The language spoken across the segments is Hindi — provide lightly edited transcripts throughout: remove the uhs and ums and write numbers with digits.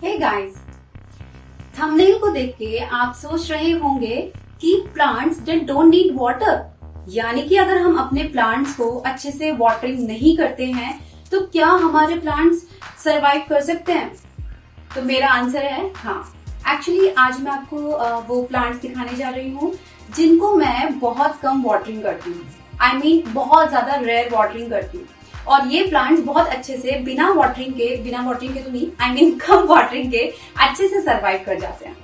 हे गाइस, थंबनेल को देख के आप सोच रहे होंगे कि plants that don't need water, यानी कि अगर हम अपने प्लांट्स को अच्छे से वाटरिंग नहीं करते हैं तो क्या हमारे प्लांट्स सरवाइव कर सकते हैं? तो मेरा आंसर है हाँ। एक्चुअली आज मैं आपको वो प्लांट्स दिखाने जा रही हूँ जिनको मैं बहुत कम वाटरिंग करती हूँ। आई मीन बहुत ज्यादा रेयर वाटरिंग करती हूँ और ये प्लांट्स बहुत अच्छे से बिना वाटरिंग के तो नहीं, आई मीन कम वाटरिंग के अच्छे से सरवाइव कर जाते हैं।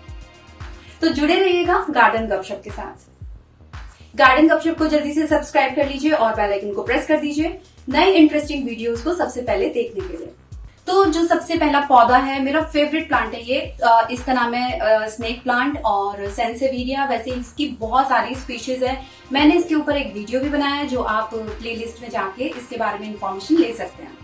तो जुड़े रहिएगा गार्डन गपशप के साथ। गार्डन गपशप को जल्दी से सब्सक्राइब कर लीजिए और बेल आइकन को प्रेस कर दीजिए नए इंटरेस्टिंग वीडियोस को सबसे पहले देखने के लिए। तो जो सबसे पहला पौधा है, मेरा फेवरेट प्लांट है ये, इसका नाम है स्नेक प्लांट और सेंसेविरिया। वैसे इसकी बहुत सारी स्पीशीज है, मैंने इसके ऊपर एक वीडियो भी बनाया है जो आप प्लेलिस्ट में जाके इसके बारे में इंफॉर्मेशन ले सकते हैं।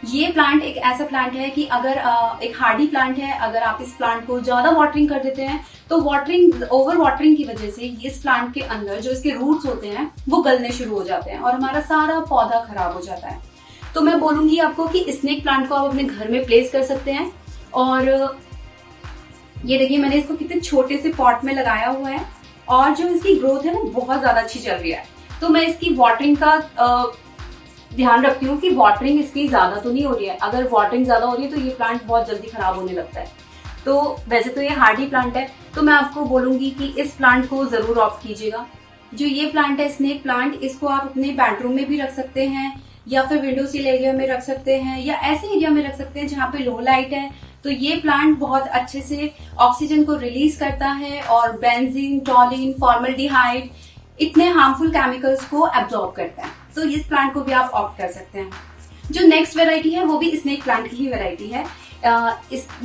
ये प्लांट एक ऐसा प्लांट है कि अगर एक हार्डी प्लांट है, अगर आप इस प्लांट को ज्यादा वाटरिंग कर देते हैं तो ओवर वाटरिंग की वजह से इस प्लांट के अंदर जो इसके रूट्स होते हैं वो गलने शुरू हो जाते हैं और हमारा सारा पौधा खराब हो जाता है। तो मैं बोलूंगी आपको कि स्नेक प्लांट को आप अपने घर में प्लेस कर सकते हैं। और ये देखिए, मैंने इसको कितने छोटे से पॉट में लगाया हुआ है और जो इसकी ग्रोथ है वो बहुत ज्यादा अच्छी चल रही है। तो मैं इसकी वाटरिंग का ध्यान रखती हूँ कि वाटरिंग इसकी ज्यादा तो नहीं हो रही है। अगर वाटरिंग ज्यादा हो रही है तो ये प्लांट बहुत जल्दी खराब होने लगता है। तो वैसे तो ये हार्डी प्लांट है, तो मैं आपको बोलूंगी कि इस प्लांट को जरूर ऑप्ट कीजिएगा। जो ये प्लांट है स्नेक प्लांट, इसको आप अपने बेडरूम में भी रख सकते हैं या फिर विंडो सील एरिया में रख सकते हैं या ऐसे एरिया में रख सकते हैं जहाँ पे लो लाइट है। तो ये प्लांट बहुत अच्छे से ऑक्सीजन को रिलीज करता है और बेंजीन, टॉलिन, फॉर्मल्डिहाइड इतने हार्मफुल केमिकल्स को एब्जॉर्ब करता है। तो इस प्लांट को भी आप ऑप्ट कर सकते हैं। जो नेक्स्ट वेराइटी है वो भी स्नेक प्लांट की ही वेराइटी है।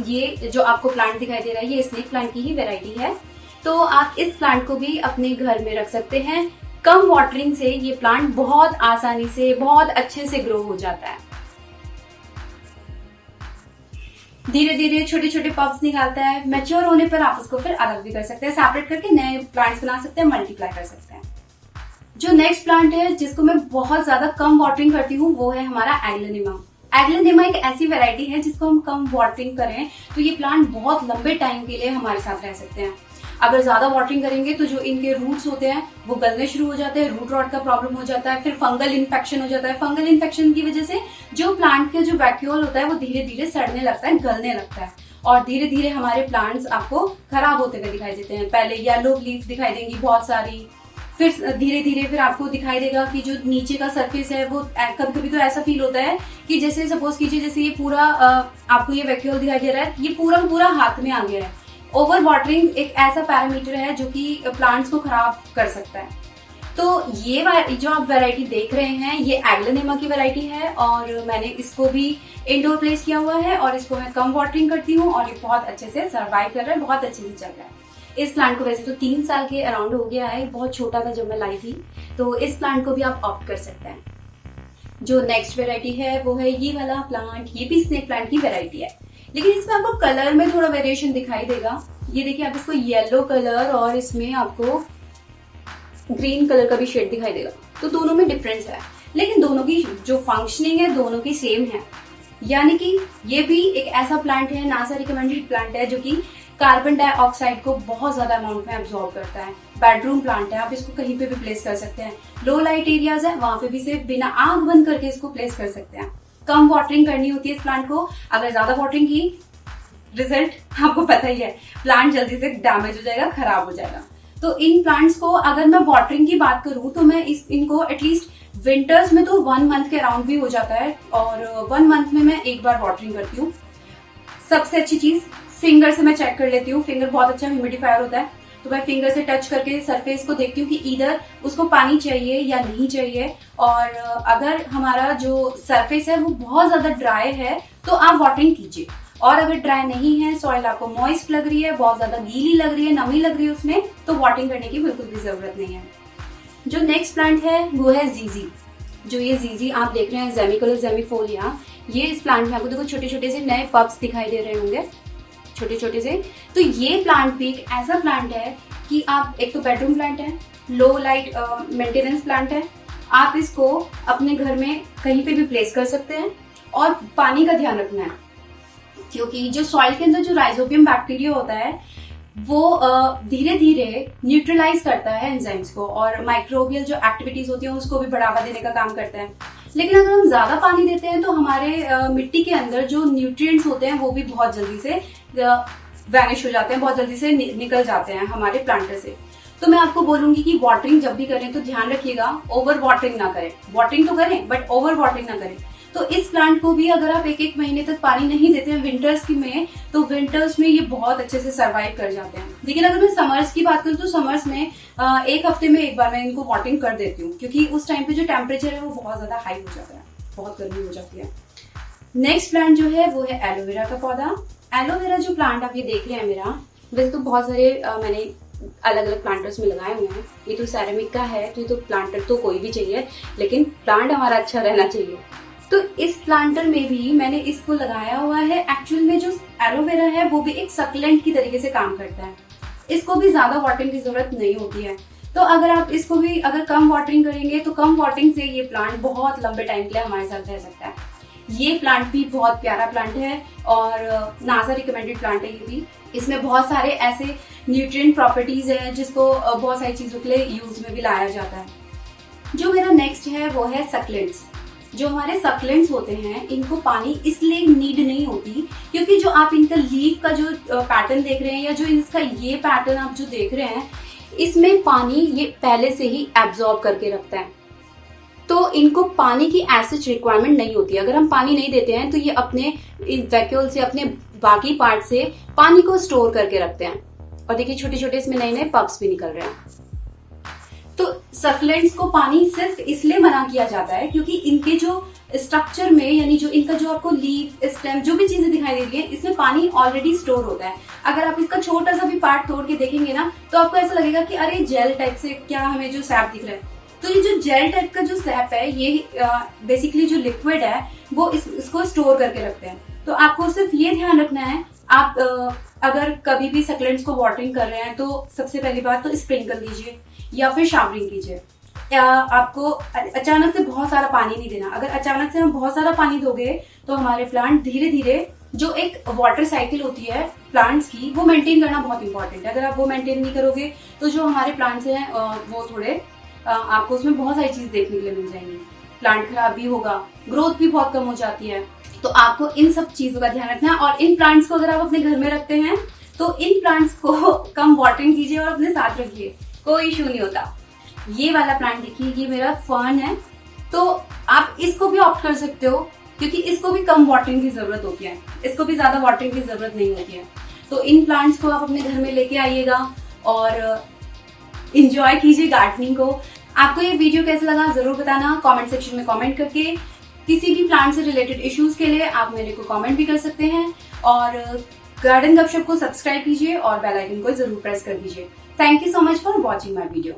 ये जो आपको प्लांट दिखाई दे रहा है ये स्नेक प्लांट की ही वेराइटी है। तो आप इस प्लांट को भी अपने घर में रख सकते हैं। कम वाटरिंग से ये प्लांट बहुत आसानी से बहुत अच्छे से ग्रो हो जाता है। धीरे धीरे छोटे छोटे पब्स निकालता है। मैच्योर होने पर आप उसको फिर अलग भी कर सकते हैं, सेपरेट करके नए प्लांट्स बना सकते हैं, मल्टीप्लाई कर सकते हैं। जो नेक्स्ट प्लांट है जिसको मैं बहुत ज्यादा कम वाटरिंग करती हूँ वो है हमारा एग्लेनिमा। एग्लेनिमा एक ऐसी वैरायटी है जिसको हम कम वाटरिंग करें तो ये प्लांट बहुत लंबे टाइम के लिए हमारे साथ रह सकते हैं। अगर ज्यादा वाटरिंग करेंगे तो जो इनके रूट्स होते हैं वो गलने शुरू हो जाते हैं, रूट रॉट का प्रॉब्लम हो जाता है, फिर फंगल इन्फेक्शन हो जाता है। फंगल इन्फेक्शन की वजह से जो प्लांट का जो वैक्यूल होता है वो धीरे धीरे सड़ने लगता है, गलने लगता है और धीरे धीरे हमारे प्लांट्स आपको खराब होते हुए दिखाई देते हैं। पहले येलो लीफ दिखाई देंगी बहुत सारी, फिर धीरे धीरे फिर आपको दिखाई देगा कि जो नीचे का सरफेस है वो कभी कभी तो ऐसा फील होता है कि जैसे सपोज कीजिए जैसे ये पूरा आपको ये वैक्यूल दिखाई दे रहा है, ये पूरा हाथ में आ गया है। ओवर वाटरिंग एक ऐसा पैरामीटर है जो कि प्लांट्स को खराब कर सकता है। तो ये जो आप वैरायटी देख रहे हैं ये एग्लेनिमा की वैरायटी है और मैंने इसको भी इंडोर प्लेस किया हुआ है और इसको मैं कम वाटरिंग करती हूँ और ये बहुत अच्छे से सर्वाइव कर रहा है, बहुत अच्छे से चल रहा है। इस प्लांट को वैसे तो 3 साल के अराउंड हो गया है, बहुत छोटा था जब मैं लाई थी। तो इस प्लांट को भी आप ऑप्ट कर सकते हैं। जो नेक्स्ट वेराइटी है वो है ये वाला प्लांट। ये भी स्नेक प्लांट की वेराइटी है लेकिन इसमें आपको कलर में थोड़ा वेरिएशन दिखाई देगा। ये देखिए, आप इसको येलो कलर और इसमें आपको ग्रीन कलर का भी शेड दिखाई देगा। तो दोनों में डिफरेंस है लेकिन दोनों की जो फंक्शनिंग है दोनों की सेम है। यानी कि ये भी एक ऐसा प्लांट है, नासा रिकमेंडेड प्लांट है जो कि कार्बन डाइऑक्साइड को बहुत ज्यादा अमाउंट में एब्जॉर्ब करता है। बेडरूम प्लांट है, आप इसको कहीं पे भी प्लेस कर सकते हैं। लो लाइट एरियाज है वहां पे भी सिर्फ बिना आंख बंद करके इसको प्लेस कर सकते हैं। कम वाटरिंग करनी होती है इस प्लांट को। अगर ज्यादा वाटरिंग की रिजल्ट आपको पता ही है, प्लांट जल्दी से डैमेज हो जाएगा, खराब हो जाएगा। तो इन प्लांट्स को अगर मैं वाटरिंग की बात करूं तो मैं इनको एटलीस्ट विंटर्स में तो 1 मंथ के अराउंड भी हो जाता है और 1 मंथ में मैं एक बार वाटरिंग करती हूँ। सबसे अच्छी चीज फिंगर से मैं चेक कर लेती हूँ। फिंगर बहुत अच्छा ह्यूमिडिफायर होता है, तो मैं फिंगर से टच करके सरफेस को देखती हूँ कि इधर उसको पानी चाहिए या नहीं चाहिए। और अगर हमारा जो सरफेस है वो बहुत ज्यादा ड्राई है तो आप वाटरिंग कीजिए, और अगर ड्राई नहीं है, सॉइल आपको मॉइस्ट लग रही है, बहुत ज्यादा गीली लग रही है, नमी लग रही है उसमें, तो वाटरिंग करने की बिल्कुल भी जरूरत नहीं है। जो नेक्स्ट प्लांट है वो है जीजी। जो ये जीजी आप देख रहे हैं, जेमिकोलस जेमिफोलिया, ये इस प्लांट में आपको देखो छोटे छोटे से नए पब्स दिखाई दे रहे होंगे, छोटे छोटे से। तो ये प्लांट भी एक ऐसा प्लांट है कि आप, एक तो बेडरूम प्लांट है, लो लाइट मेंटेनेंस प्लांट है, आप इसको अपने घर में कहीं पे भी प्लेस कर सकते हैं और पानी का ध्यान रखना है। क्योंकि जो सॉइल के अंदर जो राइजोबियम बैक्टीरिया होता है वो धीरे धीरे न्यूट्रलाइज करता है एंजाइम्स को और माइक्रोबियल जो एक्टिविटीज होती हैं उसको भी बढ़ावा देने का काम करता है। लेकिन अगर हम ज्यादा पानी देते हैं तो हमारे मिट्टी के अंदर जो न्यूट्रिएंट्स होते हैं वो भी बहुत जल्दी से वैनिश हो जाते हैं, बहुत जल्दी से निकल जाते हैं हमारे प्लांटर से। तो मैं आपको बोलूंगी कि वाटरिंग जब भी करें तो ध्यान रखिएगा ओवर वाटरिंग ना करें। वाटरिंग तो करें बट ओवर वाटरिंग ना करें। तो इस प्लांट को भी अगर आप 1-1 महीने तक पानी नहीं देते हैं विंटर्स में, तो विंटर्स में ये बहुत अच्छे से सर्वाइव कर जाते हैं। लेकिन अगर मैं समर्स की बात करूँ तो समर्स में 1 हफ्ते में एक बार मैं इनको वाटरिंग कर देती हूँ, क्योंकि उस टाइम पे जो टेम्परेचर है वो बहुत ज्यादा हाई हो जाता है, बहुत गर्मी हो जाती है। नेक्स्ट प्लांट जो है वो है एलोवेरा का पौधा। एलोवेरा जो प्लांट आप ये देख रहे हैं मेरा, वैसे तो बहुत सारे मैंने अलग अलग प्लांटर्स में लगाए हुए हैं। ये तो सेरेमिक का है, तो ये तो प्लांटर तो कोई भी चाहिए, लेकिन प्लांट हमारा अच्छा रहना चाहिए। तो इस प्लांटर में भी मैंने इसको लगाया हुआ है। एक्चुअल में जो एलोवेरा है वो भी एक सक्लेंट की तरीके से काम करता है। इसको भी ज्यादा वाटरिंग की जरूरत नहीं होती है। तो अगर आप इसको भी अगर कम वाटरिंग करेंगे तो कम वाटरिंग से ये प्लांट बहुत लंबे टाइम के लिए हमारे साथ रह सकता है। ये प्लांट भी बहुत प्यारा प्लांट है और नासा रिकमेंडेड प्लांट है ये भी। इसमें बहुत सारे ऐसे न्यूट्रिएंट प्रॉपर्टीज है जिसको बहुत सारी चीजों के लिए यूज में भी लाया जाता है। जो मेरा नेक्स्ट है वो है सक्लेंट्स। जो हमारे सक्लेंट्स होते हैं इनको पानी इसलिए नीड नहीं होती क्योंकि जो आप इनका लीफ का जो पैटर्न देख रहे हैं या जो इसका ये पैटर्न आप जो देख रहे हैं, इसमें पानी ये पहले से ही एब्जॉर्ब करके रखता है। तो इनको पानी की एज रिक्वायरमेंट नहीं होती। अगर हम पानी नहीं देते हैं तो ये अपने वैक्यूल से, अपने बाकी पार्ट से पानी को स्टोर करके रखते हैं। और देखिए छोटे छोटे इसमें नए नए पब्स भी निकल रहे हैं। तो सक्लेंट्स को पानी सिर्फ इसलिए मना किया जाता है क्योंकि इनके जो स्ट्रक्चर में, यानी जो इनका जो आपको लीफ, स्टेम, जो भी चीजें दिखाई दे रही है, इसमें पानी ऑलरेडी स्टोर होता है। अगर आप इसका छोटा सा भी पार्ट तोड़ के देखेंगे ना तो आपको ऐसा लगेगा कि अरे जेल टाइप से क्या हमें जो सैप दिख रहा है। तो ये जो जेल टाइप का जो सैप है ये बेसिकली जो लिक्विड है वो इसको स्टोर करके रखते हैं। तो आपको सिर्फ ये ध्यान रखना है, आप अगर कभी भी सक्लेंट्स को वाटरिंग कर रहे हैं तो सबसे पहली बात तो स्प्रिंकल कीजिए या फिर शावरिंग कीजिए। आपको अचानक से बहुत सारा पानी नहीं देना। अगर अचानक से हम बहुत सारा पानी दोगे तो हमारे प्लांट धीरे धीरे, जो एक वाटर साइकिल होती है प्लांट्स की, वो मेंटेन करना बहुत इंपॉर्टेंट है। अगर आप वो मेंटेन नहीं करोगे तो जो हमारे प्लांट्स हैं वो थोड़े आपको उसमें बहुत सारी चीज देखने के लिए मिल जाएंगी। प्लांट खराब भी होगा, ग्रोथ भी बहुत कम हो जाती है। तो आपको इन सब चीजों का ध्यान रखना है। और इन प्लांट्स को अगर आप अपने घर में रखते हैं तो इन प्लांट्स को कम वाटरिंग कीजिए और अपने साथ रखिए, कोई इशू नहीं होता। ये वाला प्लांट देखिए, ये मेरा फर्न है, तो आप इसको भी ऑप्ट कर सकते हो क्योंकि इसको भी कम वाटरिंग की जरूरत होती है, इसको भी ज्यादा वाटरिंग की जरूरत नहीं होती है। तो इन प्लांट्स को आप अपने घर में लेके आइएगा और इंजॉय कीजिए गार्डनिंग को। आपको ये वीडियो कैसा लगा जरूर बताना कमेंट सेक्शन में कमेंट करके। किसी भी प्लांट से रिलेटेड इश्यूज के लिए आप मेरे को कमेंट भी कर सकते हैं। और गार्डन गपशप को सब्सक्राइब कीजिए और बेल आइकन को जरूर प्रेस कर दीजिए। Thank you so much for watching my video.